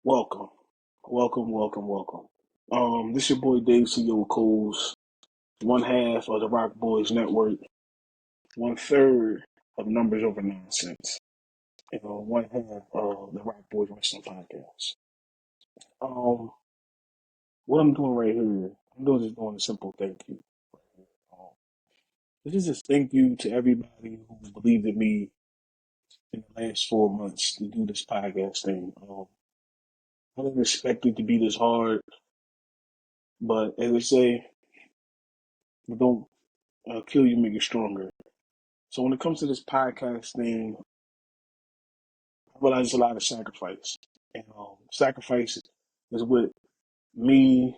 Welcome, welcome. This your boy Dave CEO Coles, one half of the Rock Boys Network, one third of Numbers Over Nonsense, and one half of the Rock Boys Wrestling Podcast. Um, what I'm doing right here, I'm doing a simple thank you. Um, this is just thank you to everybody who believed in me in the last 4 months to do this podcast thing. I didn't expect it to be this hard, but as they say, don't kill you, make you stronger. So when it comes to this podcast thing, I realize it's a lot of sacrifice. And sacrifice is what me,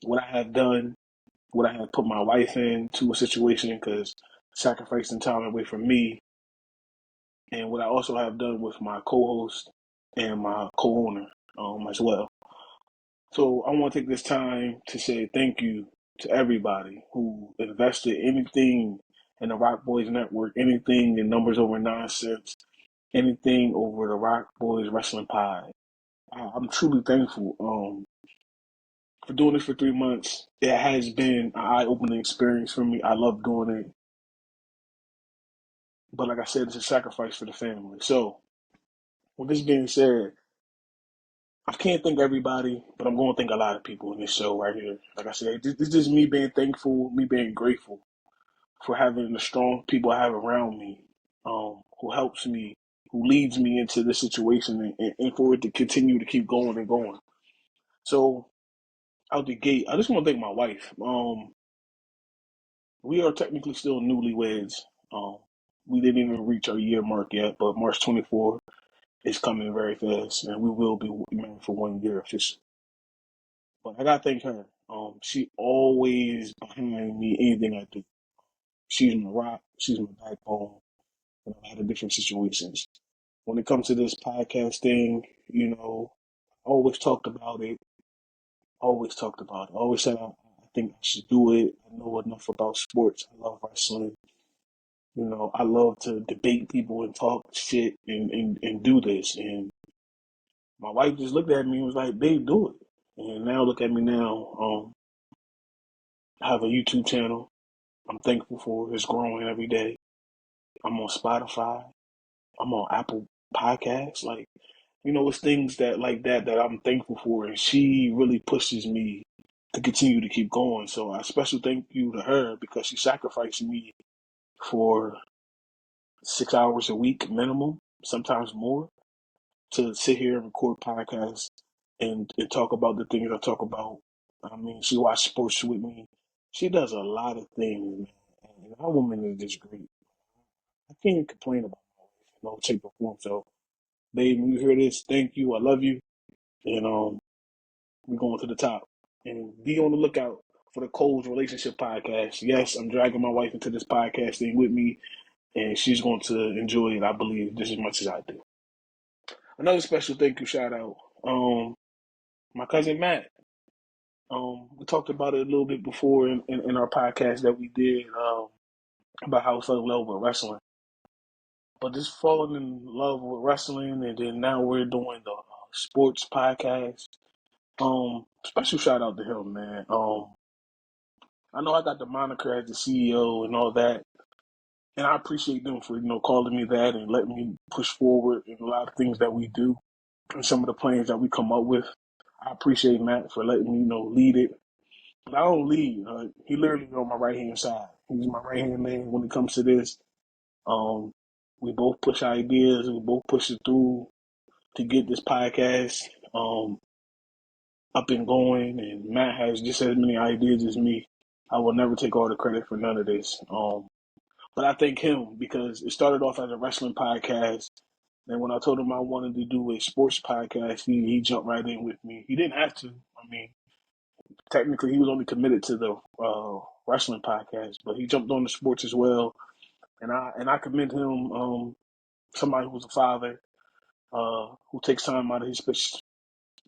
what I have done, what I have put my wife into a situation because sacrificing time away from me, and what I also have done with my co-host and my co-owner as well. So I want to take this time to say thank you to everybody who invested anything in the Rock Boys Network, anything in Numbers Over Nonsense, anything over the Rock Boys Wrestling Pod. I'm truly thankful for doing this for 3 months. It has been an eye-opening experience for me. I love doing it, but like I said, it's a sacrifice for the family. So, with this being said, I can't thank everybody, but I'm going to thank a lot of people in this show right here. Like I said, this is me being thankful, me being grateful for having the strong people I have around me, who helps me, who leads me into this situation, and for it to continue to keep going and going. So out the gate, I just want to thank my wife. We are technically still newlyweds. Um, we didn't even reach our year mark yet, but March 24th is coming very fast, and we will be married for 1 year officially. But I gotta thank her. She always behind me, anything I do. She's my rock. She's my backbone in a lot of different situations. When it comes to this podcast thing, I always talked about it. Always talked about it. Always said I think I should do it. I know enough about sports. I love wrestling. I love to debate people and talk shit and do this. And my wife just looked at me and was like, babe, do it. And now look at me now. I have a YouTube channel. I'm thankful for it. It's growing every day. I'm on Spotify. I'm on Apple Podcasts. It's things that like that I'm thankful for. And she really pushes me to continue to keep going. So a special thank you to her because she sacrificed me for 6 hours a week minimum, sometimes more, to sit here and record podcasts and talk about the things I talk about. I mean, she watches sports with me. She does a lot of things, man. And that woman is just great. I can't even complain about her, shape or form. So, babe, when you hear this, thank you. I love you. And we're going to the top. And be on the lookout for the Cole's Relationship Podcast. Yes, I'm dragging my wife into this podcast thing with me, and she's going to enjoy it, I believe, just as much as I do. Another special thank you shout out. My cousin Matt. We talked about it a little bit before in our podcast that we did about how we fell in love with wrestling. But just falling in love with wrestling, and then now we're doing the sports podcast. Special shout out to him, man. I know I got the moniker as the CEO and all that, and I appreciate them for calling me that and letting me push forward in a lot of things that we do and some of the plans that we come up with. I appreciate Matt for letting me lead it. But I don't lead. He literally on my right hand side. He's my right hand man when it comes to this. Um, we both push ideas. We both push it through to get this podcast up and going. And Matt has just as many ideas as me. I will never take all the credit for none of this. But I thank him because it started off as a wrestling podcast. And when I told him I wanted to do a sports podcast, he jumped right in with me. He didn't have to. I mean, technically, he was only committed to the wrestling podcast, but he jumped on the sports as well. And I commend him. Somebody who's a father, who takes time out of his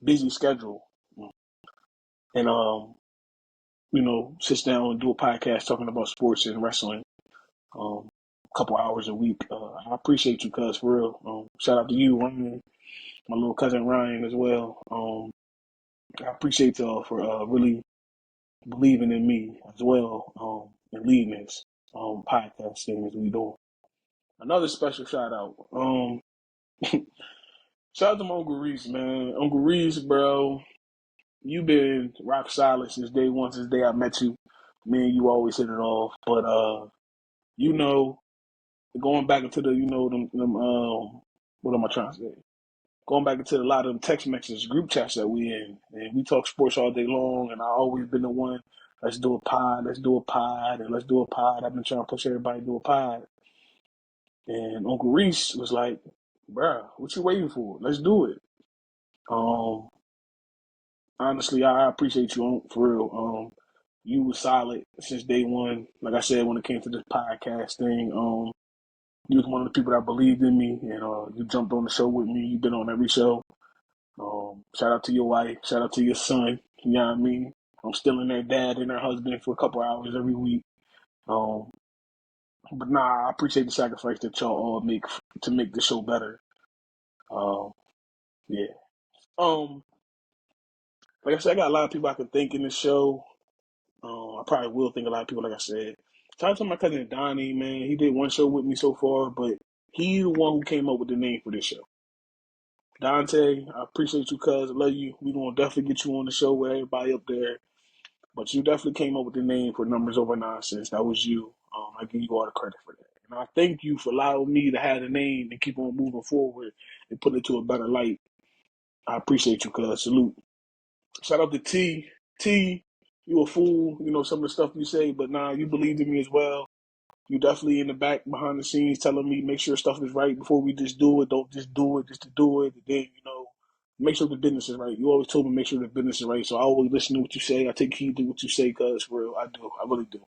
busy schedule, and sits down and do a podcast talking about sports and wrestling. A couple hours a week. I appreciate you, cuz, for real. Shout out to you, Ryan. my little cousin Ryan as well. I appreciate y'all for really believing in me as well, and leading this podcast thing as we do. Another special shout out. Shout out to my Uncle Reese, man. Uncle Reese, bro, you been rock solid since day one, since the day I met you. Me and you always hit it off. But you know, going back into the, them what am I trying to say? Going back into a lot of them text messages, group chats that we in, and we talk sports all day long. And I always been the one, let's do a pod, let's do a pod, and let's do a pod. I've been trying to push everybody to do a pod. And Uncle Reese was like, bruh, what you waiting for? Let's do it. Um, Honestly, I appreciate you, for real. You was solid since day one. Like I said, when it came to this podcast thing, you was one of the people that believed in me, and you jumped on the show with me. You've been on every show. Shout out to your wife. Shout out to your son. You know what I mean? I'm still in their dad and their husband for a couple hours every week. Um, but nah, I appreciate the sacrifice that y'all all make to make the show better. Um, yeah. Um, like I said, I got a lot of people I can thank in the show. I probably will think a lot of people, like I said. Shout out to my cousin Donnie, man. He did one show with me so far, but he the one who came up with the name for this show. Dante, I appreciate you, cuz. I love you. We gonna definitely get you on the show with everybody up there. But you definitely came up with the name for Numbers Over Nonsense. That was you. I give you all the credit for that. And I thank you for allowing me to have the name and keep on moving forward and put it to a better light. I appreciate you, cuz. Salute. Shout out to T. T, you a fool. You know, some of the stuff you say, but nah, you believed in me as well. You definitely in the back behind the scenes telling me make sure stuff is right before we just do it. Don't just do it just to do it. And then, make sure the business is right. You always told me make sure the business is right. So I always listen to what you say. I take heed to what you say, cuz for real. I do. I really do.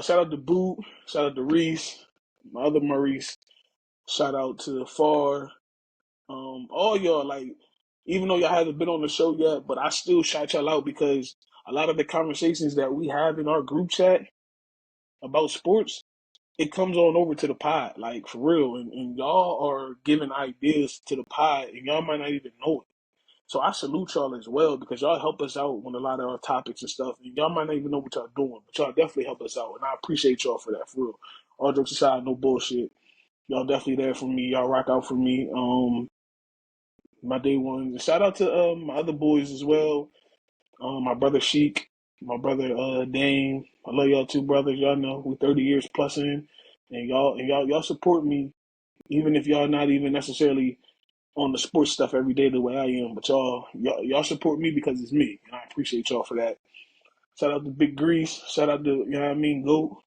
Shout out to Boot. Shout out to Reese. My other Maurice. Shout out to Far. All y'all, like, even though y'all haven't been on the show yet, but I still shout y'all out because a lot of the conversations that we have in our group chat about sports, it comes on over to the pod, like for real. And y'all are giving ideas to the pod, and y'all might not even know it. So I salute y'all as well because y'all help us out with a lot of our topics and stuff. And y'all might not even know what y'all doing, but y'all definitely help us out, and I appreciate y'all for that, for real. All jokes aside, no bullshit. Y'all definitely there for me. Y'all rock out for me. My day ones. Shout out to my other boys as well. My brother Sheik, my brother Dane. I love y'all two brothers. Y'all know we 30 years plus in, and y'all support me, even if y'all not even necessarily on the sports stuff every day the way I am. But y'all support me because it's me, and I appreciate y'all for that. Shout out to Big Grease. Shout out to you know what I mean, Goat.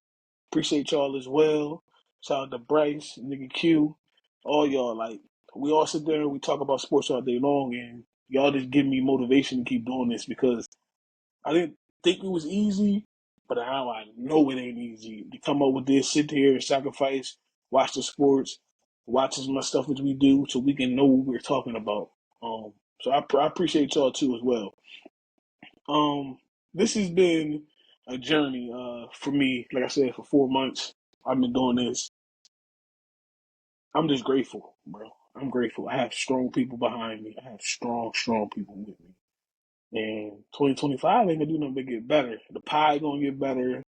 Appreciate y'all as well. Shout out to Bryce, nigga Q, all y'all. Like we all sit there and we talk about sports all day long, and y'all just give me motivation to keep doing this because I didn't think it was easy, but now I know it ain't easy to come up with this, sit here and sacrifice, watch the sports, watch as much stuff as we do, so we can know what we're talking about. So I appreciate y'all too as well. Um, this has been a journey for me. Like I said, for 4 months, I've been doing this. I'm just grateful, bro. I'm grateful. I have strong people behind me. I have strong people with me. And 2025 ain't gonna do nothing but get better. The pie gonna get better.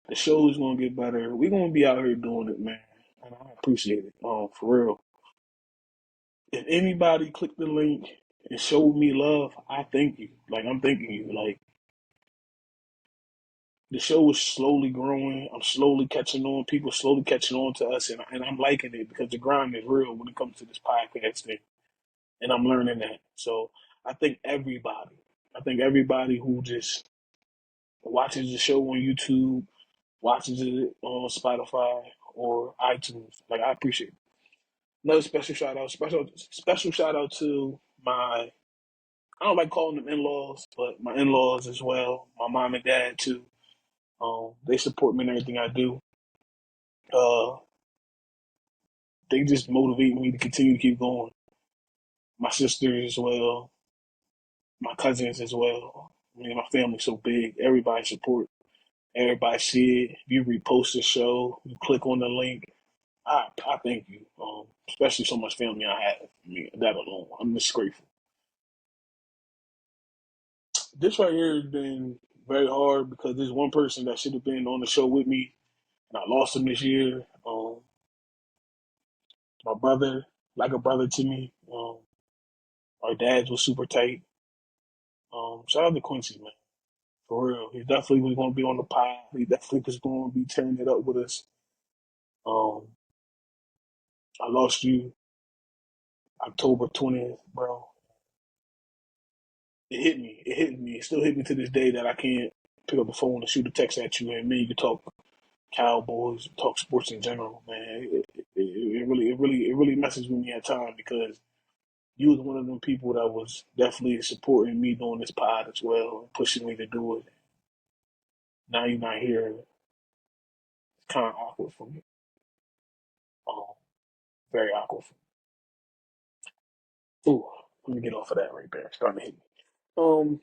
The show's gonna get better. We gonna be out here doing it, man. And I appreciate it. For real. If anybody clicked the link and showed me love, I thank you. Like I'm thanking you. Like the show is slowly growing. I'm slowly catching on. People slowly catching on to us, and I'm liking it because the grind is real when it comes to this podcast thing, and I'm learning that. So I think everybody, who just watches the show on YouTube, watches it on Spotify or iTunes, like I appreciate it. Another special shout out to my. I don't like calling them in-laws, but my in-laws as well. My mom and dad too. They support me in everything I do. Uh, they just motivate me to continue to keep going. My sisters as well, my cousins as well. I mean, my family's so big. Everybody support. Everybody see it. If you repost the show, you click on the link. I thank you. Especially so much family I have. I mean, that alone, I'm just grateful. This right here has been very hard because there's one person that should have been on the show with me, and I lost him this year. My brother, like a brother to me. Our dads was super tight. Shout out to Quincy, man. For real. He definitely was going to be on the pod. He definitely was going to be turning it up with us. Um, I lost you October 20th, bro. It hit me. It hit me. It still hit me to this day that I can't pick up the phone and shoot a text at you and me. You can talk Cowboys, talk sports in general, man. It really messes with me at times because you was one of them people that was definitely supporting me doing this pod as well, pushing me to do it. Now you're not here. It's kind of awkward for me. Um, very awkward for me. Ooh, let me get off of that right there. It's starting to hit me. Um,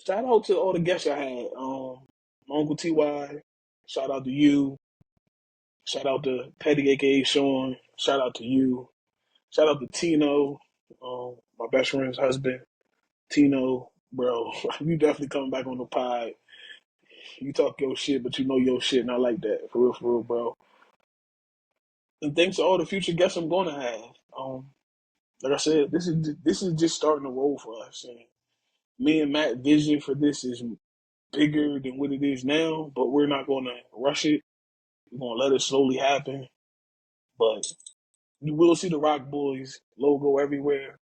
Shout out to all the guests I had. My Uncle Ty. Shout out to you. Shout out to Petty, aka Sean. Shout out to you. Shout out to Tino, my best friend's husband. Tino, bro, you definitely coming back on the pod. You talk your shit, but you know your shit, and I like that. For real, bro. And thanks to all the future guests I'm going to have. Like I said, this is just starting to roll for us. And me and Matt vision for this is bigger than what it is now, but we're not going to rush it. We're going to let it slowly happen. But you will see the Rock Boys logo everywhere.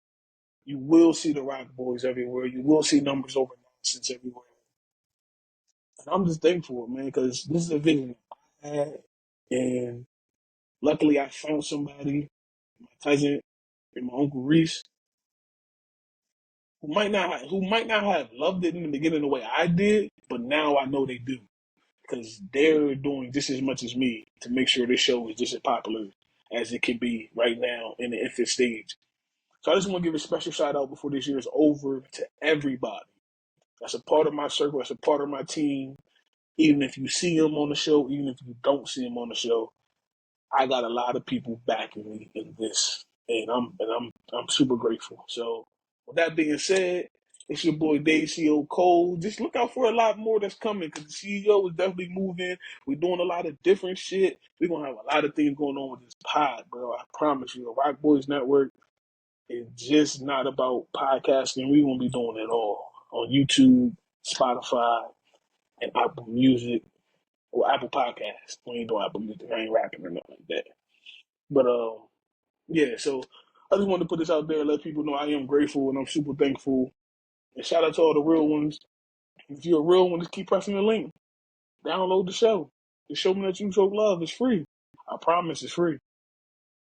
You will see the Rock Boys everywhere. You will see numbers over nonsense everywhere. And I'm just thankful, man, because this is a vision I had. And luckily, I found somebody, my cousin and my uncle Reese, who might not have loved it in the beginning the way I did, but now I know they do because they're doing just as much as me to make sure this show is just as popular as it can be right now in the infant stage. So I just want to give a special shout out before this year is over to everybody. That's a part of my circle. That's a part of my team. Even if you see them on the show, even if you don't see them on the show, I got a lot of people backing me in this, and I'm super grateful. So, with that being said, it's your boy Dave CEO Cole. Just look out for a lot more that's coming because the CEO is definitely moving. We're doing a lot of different shit. We're gonna have a lot of things going on with this pod, bro. I promise you. The Rock Boys Network is just not about podcasting. We're gonna be doing it all on YouTube, Spotify, and Apple Music or Apple Podcasts. We ain't doing Apple Music. I ain't rapping or nothing like that. But yeah. So I just wanted to put this out there, let people know I am grateful and I'm super thankful. And shout out to all the real ones. If you're a real one, just keep pressing the link. Download the show. The show me that you show love is free. I promise it's free.